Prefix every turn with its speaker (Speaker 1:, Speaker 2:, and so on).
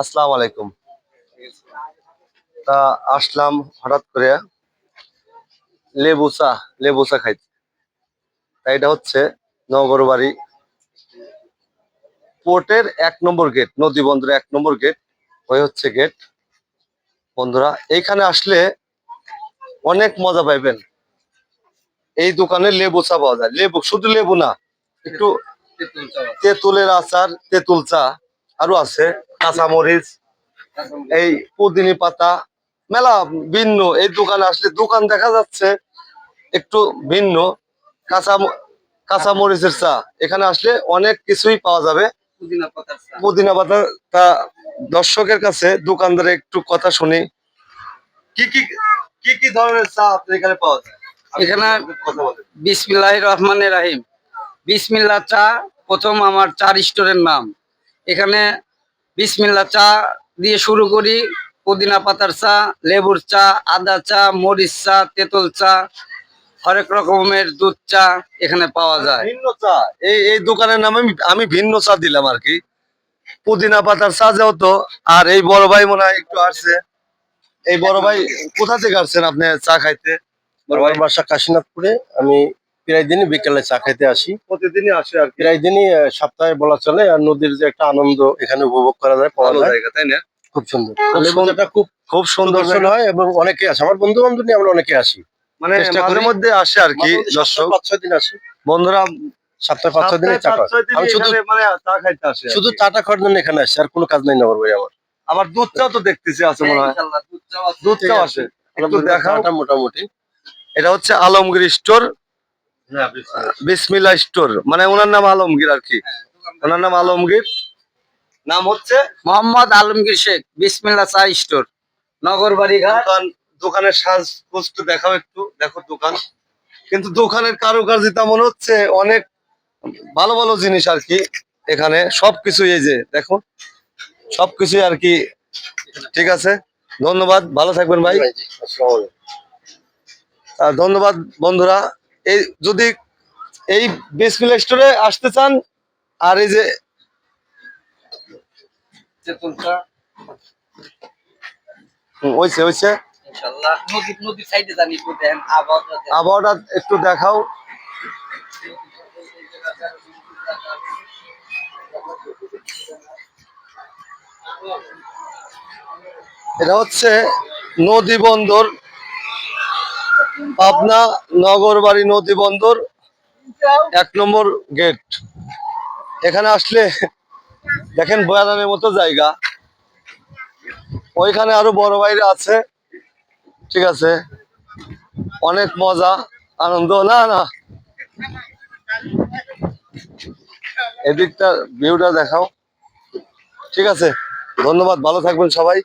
Speaker 1: আসসালামু আলাইকুম। তা আসলাম হঠাৎ করে লেবু চা খাইতে। তা এটা হচ্ছে নগরবাড়ি পোর্টের 1 নম্বর গেট, নদী বন্দরের 1 নম্বর গেট। ওই হচ্ছে গেট। বন্ধুরা, এইখানে আসলে অনেক মজা পাইবেন। এই দোকানে লেবু চা পাওয়া যায়। লেবু, শুধু লেবু না, একটু তেঁতুলের আচার, তেঁতুল চা আরো আছে, কাঁচামরিচ, এই পুদিনি পাতা, মেলা ভিন্ন। এই দোকানে আসলে দোকান দেখা যাচ্ছে একটু ভিন্ন। কাঁচা কাঁচা মরিচের চা, এখানে আসলে অনেক কিছুই পাওয়া যাবে। পুদিনা পাতা। তা দর্শকের কাছে দোকানদারের একটু কথা শুনি, কি কি কি কি ধরনের চা আপনার এখানে পাওয়া যায়।
Speaker 2: এখানে
Speaker 1: কথা বলেন।
Speaker 2: বিসমিল্লাহির রহমানির রহিম। বিসমিল্লাহ চা প্রথম আমার চার স্টোরের নাম। এখানে বিসমিল্লাহ চা দিয়ে শুরু করি। পুদিনা পাতার চা, লেবুর চা, আদা চা, মরিচ চা, তেঁতুল চা, হরেক রকমের দুধ চা এখানে পাওয়া যায়।
Speaker 1: ভিন্ন চা, এই দোকানের নামে আমি ভিন্ন চা দিলাম আর কি। পুদিনা পাতার চা যেহেতু। আর এই বড় ভাই মনে হয় একটু আসছে। এই বড় ভাই কোথা থেকে আসছেন আপনি চা খাইতে?
Speaker 3: আমার বাসা কাশীনাথপুরে। আমি প্রায় দিনই বিকেলে চা খাইতে আসি।
Speaker 1: প্রতিদিনই আসে আর কি।
Speaker 3: প্রায় দিনই সপ্তাহে বলা চলে। আর নদীর যে একটা আনন্দ এখানে উপভোগ করা যায়, পাওয়া
Speaker 1: ভালো
Speaker 3: যায়,
Speaker 1: জায়গা, তাই না?
Speaker 3: খুব সুন্দর।
Speaker 1: খুব
Speaker 3: লেবু
Speaker 1: সুন্দর।
Speaker 3: চাটা খুব
Speaker 1: খুব সুন্দর
Speaker 3: সুন্দর
Speaker 1: জায়গা।
Speaker 3: হয় এবং অনেকে আসে, আমার বন্ধু বান্ধব নিয়ে আমরা অনেকে আসি,
Speaker 1: মানে
Speaker 3: চেষ্টা
Speaker 1: মাঝে
Speaker 3: করি।
Speaker 1: মধ্যে আসে আর কি।
Speaker 3: মোটামুটি
Speaker 1: দর্শক
Speaker 3: সপ্তাহে 5-6 দিন আসি।
Speaker 1: বন্ধুরা,
Speaker 3: সপ্তাহে 5-6 দিনে চা খাওয়া। আমি শুধু
Speaker 1: মানে চা খাইতে আসে আর
Speaker 3: শুধু
Speaker 1: কি।
Speaker 3: চাটা খাওয়ার জন্য এখানে আসছি, আর কোনো কাজ নাই না আমার ভাই আমার।
Speaker 1: আবার দুধ চাও তো দেখতেছি আছে মনে হয়।
Speaker 2: ইনশাআল্লাহ দুধ চাও আছে।
Speaker 1: দুধ চাও আসে, একটু দেখাও।
Speaker 3: চাটা মোটামুটি।
Speaker 1: এটা হচ্ছে আলমগীর স্টোর, বিসমিল্লাহ স্টোর, মানে ওনার নাম আলমগীর আর কি। ওনার নাম আলমগীর, নাম হচ্ছে
Speaker 2: মোহাম্মদ আলমগীর শেখ। বিসমিল্লাহ চা স্টোর, নগরবাড়ি ঘাট।
Speaker 1: দোকানের সাজগোজটা দেখাও একটু। দেখো দোকান, কিন্তু দোকানের কারুকার্যতা মনে হচ্ছে অনেক ভালো ভালো জিনিস আর কি। এখানে সবকিছু, এই যে দেখো সবকিছুই আর কি। ঠিক আছে, ধন্যবাদ, ভালো থাকবেন ভাই।
Speaker 3: আসসালামু আলাইকুম।
Speaker 1: আর ধন্যবাদ বন্ধুরা। এই যদি এই বিসমিল্লাহ স্টোরে আসতে চান, আর এই যে
Speaker 2: তেঁতুল চা
Speaker 1: হইছে হইছে,
Speaker 2: ইনশাআল্লাহ। নদীর সাইডে জানি একটু দেখেন আবহাওয়াটা।
Speaker 1: আবহাওয়াটা একটু দেখাও। এটা হচ্ছে নদী বন্দর, পাবনা নগরবাড়ি নদী বন্দর 1 নম্বর গেট। এখানে আসলে দেখেন বয়ানের মতো জায়গা। ওইখানে আরো বড় বাইরে আছে। ঠিক আছে, অনেক মজা আনন্দ। না না, এদিকটা ভিউটা দেখাও। ঠিক আছে, ধন্যবাদ, ভালো থাকবেন সবাই।